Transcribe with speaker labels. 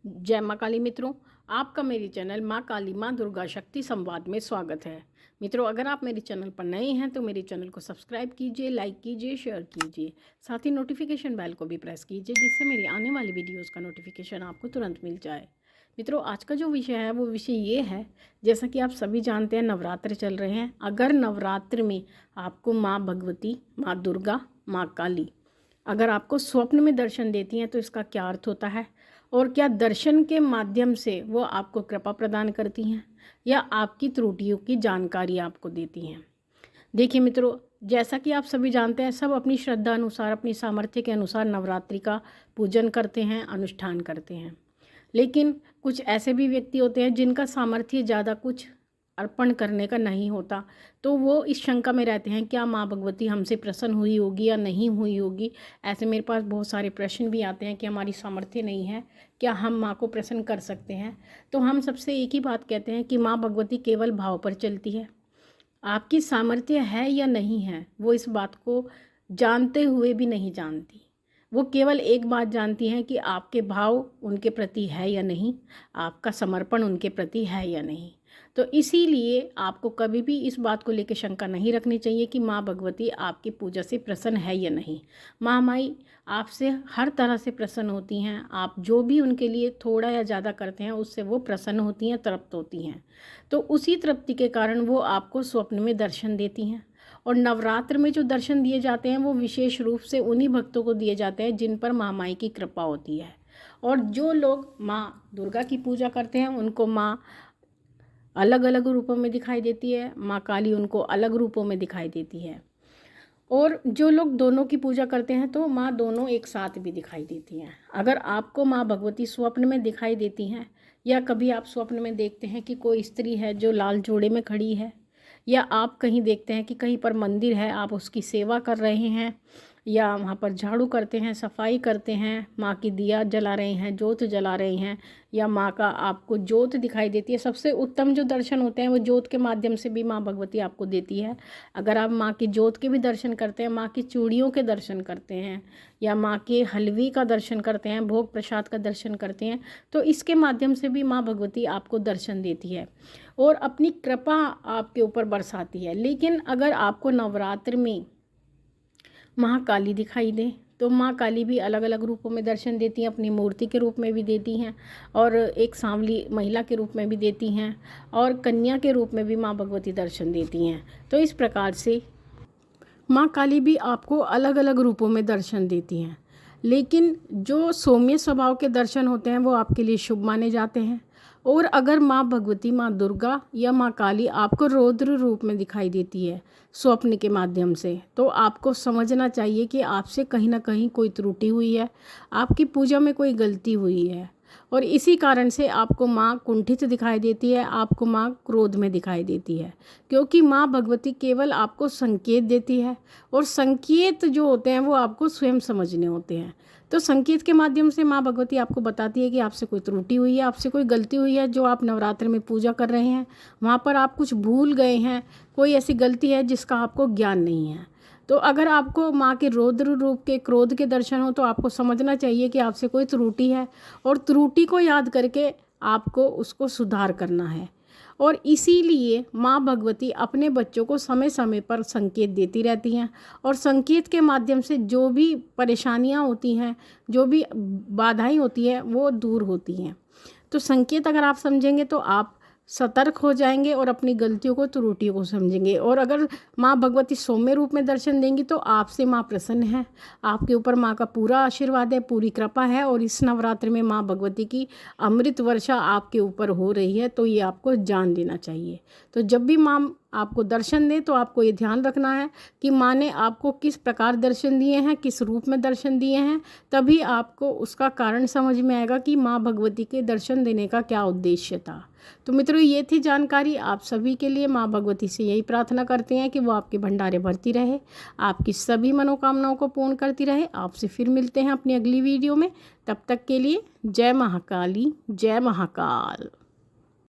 Speaker 1: जय माँ काली मित्रों, आपका मेरे चैनल माँ काली माँ दुर्गा शक्ति संवाद में स्वागत है। मित्रों, अगर आप मेरे चैनल पर नए हैं तो मेरे चैनल को सब्सक्राइब कीजिए, लाइक कीजिए, शेयर कीजिए। साथ ही नोटिफिकेशन बेल को भी प्रेस कीजिए जिससे मेरी आने वाली वीडियोस का नोटिफिकेशन आपको तुरंत मिल जाए। मित्रों, आज का जो विषय है वो विषय ये है, जैसा कि आप सभी जानते हैं नवरात्र चल रहे हैं। अगर नवरात्र में आपको माँ भगवती, माँ दुर्गा, माँ काली अगर आपको स्वप्न में दर्शन देती हैं तो इसका क्या अर्थ होता है, और क्या दर्शन के माध्यम से वो आपको कृपा प्रदान करती हैं या आपकी त्रुटियों की जानकारी आपको देती हैं। देखिए मित्रों, जैसा कि आप सभी जानते हैं, सब अपनी श्रद्धा अनुसार, अपनी सामर्थ्य के अनुसार नवरात्रि का पूजन करते हैं, अनुष्ठान करते हैं। लेकिन कुछ ऐसे भी व्यक्ति होते हैं जिनका सामर्थ्य ज़्यादा कुछ अर्पण करने का नहीं होता, तो वो इस शंका में रहते हैं क्या माँ भगवती हमसे प्रसन्न हुई होगी या नहीं हुई होगी। ऐसे मेरे पास बहुत सारे प्रश्न भी आते हैं कि हमारी सामर्थ्य नहीं है, क्या हम माँ को प्रसन्न कर सकते हैं। तो हम सबसे एक ही बात कहते हैं कि माँ भगवती केवल भाव पर चलती है। आपकी सामर्थ्य है या नहीं है वो इस बात को जानते हुए भी नहीं जानती। वो केवल एक बात जानती हैं कि आपके भाव उनके प्रति है या नहीं, आपका समर्पण उनके प्रति है या नहीं। तो इसीलिए आपको कभी भी इस बात को लेकर शंका नहीं रखनी चाहिए कि माँ भगवती आपकी पूजा से प्रसन्न है या नहीं। माँ माई आपसे हर तरह से प्रसन्न होती हैं। आप जो भी उनके लिए थोड़ा या ज़्यादा करते हैं उससे वो प्रसन्न होती हैं, तृप्त होती हैं। तो उसी तृप्ति के कारण वो आपको स्वप्न में दर्शन देती हैं। और नवरात्र में जो दर्शन दिए जाते हैं वो विशेष रूप से उन्हीं भक्तों को दिए जाते हैं जिन पर माँ माई की कृपा होती है। और जो लोग माँ दुर्गा की पूजा करते हैं उनको माँ अलग अलग रूपों में दिखाई देती है, माँ काली उनको अलग रूपों में दिखाई देती है। और जो लोग दोनों की पूजा करते हैं तो माँ दोनों एक साथ भी दिखाई देती हैं। अगर आपको माँ भगवती स्वप्न में दिखाई देती हैं या कभी आप स्वप्न में देखते हैं कि कोई स्त्री है जो लाल जोड़े में खड़ी है, या आप कहीं देखते हैं कि कहीं पर मंदिर है, आप उसकी सेवा कर रहे हैं या वहाँ पर झाड़ू करते हैं, सफाई करते हैं, माँ की दिया जला रहे हैं, जोत जला रहे हैं, या माँ का आपको जोत दिखाई देती है। सबसे उत्तम जो दर्शन होते हैं वो जोत के माध्यम से भी माँ भगवती आपको देती है। अगर आप माँ की जोत के भी दर्शन करते हैं, माँ की चूड़ियों के दर्शन करते हैं, या माँ के हलवे का दर्शन करते हैं, भोग प्रसाद का दर्शन करते हैं, तो इसके माध्यम से भी माँ भगवती आपको दर्शन देती है और अपनी कृपा आपके ऊपर बरसाती है। लेकिन अगर आपको नवरात्र में माँ काली दिखाई दे तो माँ काली भी अलग अलग रूपों में दर्शन देती हैं। अपनी मूर्ति के रूप में भी देती हैं, और एक सांवली महिला के रूप में भी देती हैं, और कन्या के रूप में भी माँ भगवती दर्शन देती हैं। तो इस प्रकार से माँ काली भी आपको अलग अलग रूपों में दर्शन देती हैं। लेकिन जो सौम्य स्वभाव के दर्शन होते हैं वो आपके लिए शुभ माने जाते हैं। और अगर माँ भगवती, माँ दुर्गा या माँ काली आपको रौद्र रूप में दिखाई देती है स्वप्न के माध्यम से, तो आपको समझना चाहिए कि आपसे कहीं ना कहीं कोई त्रुटि हुई है, आपकी पूजा में कोई गलती हुई है, और इसी कारण से आपको माँ कुंठित दिखाई देती है, आपको माँ क्रोध में दिखाई देती है। क्योंकि माँ भगवती केवल आपको संकेत देती है, और संकेत जो होते हैं वो आपको स्वयं समझने होते हैं। तो संकेत के माध्यम से माँ भगवती आपको बताती है कि आपसे कोई त्रुटि हुई है, आपसे कोई गलती हुई है। जो आप नवरात्र में पूजा कर रहे हैं वहाँ पर आप कुछ भूल गए हैं, कोई ऐसी गलती है जिसका आपको ज्ञान नहीं है। तो अगर आपको माँ के रौद्र रूप के, क्रोध के दर्शन हो, तो आपको समझना चाहिए कि आपसे कोई त्रुटि है, और त्रुटि को याद करके आपको उसको सुधार करना है। और इसीलिए माँ भगवती अपने बच्चों को समय समय पर संकेत देती रहती हैं, और संकेत के माध्यम से जो भी परेशानियाँ होती हैं, जो भी बाधाएं होती हैं वो दूर होती हैं। तो संकेत अगर आप समझेंगे तो आप सतर्क हो जाएंगे और अपनी गलतियों को, त्रुटियों को समझेंगे। और अगर माँ भगवती सौम्य रूप में दर्शन देंगी तो आपसे माँ प्रसन्न है, आपके ऊपर माँ का पूरा आशीर्वाद है, पूरी कृपा है। और इस नवरात्र में माँ भगवती की अमृत वर्षा आपके ऊपर हो रही है, तो ये आपको जान लेना चाहिए। तो जब भी माँ आपको दर्शन दे तो आपको ये ध्यान रखना है कि माँ ने आपको किस प्रकार दर्शन दिए हैं, किस रूप में दर्शन दिए हैं, तभी आपको उसका कारण समझ में आएगा कि माँ भगवती के दर्शन देने का क्या उद्देश्य था। तो मित्रों, ये थी जानकारी आप सभी के लिए। माँ भगवती से यही प्रार्थना करते हैं कि वो आपके भंडारे भरती रहे, आपकी सभी मनोकामनाओं को पूर्ण करती रहे। आपसे फिर मिलते हैं अपनी अगली वीडियो में। तब तक के लिए जय महाकाली, जय महाकाल।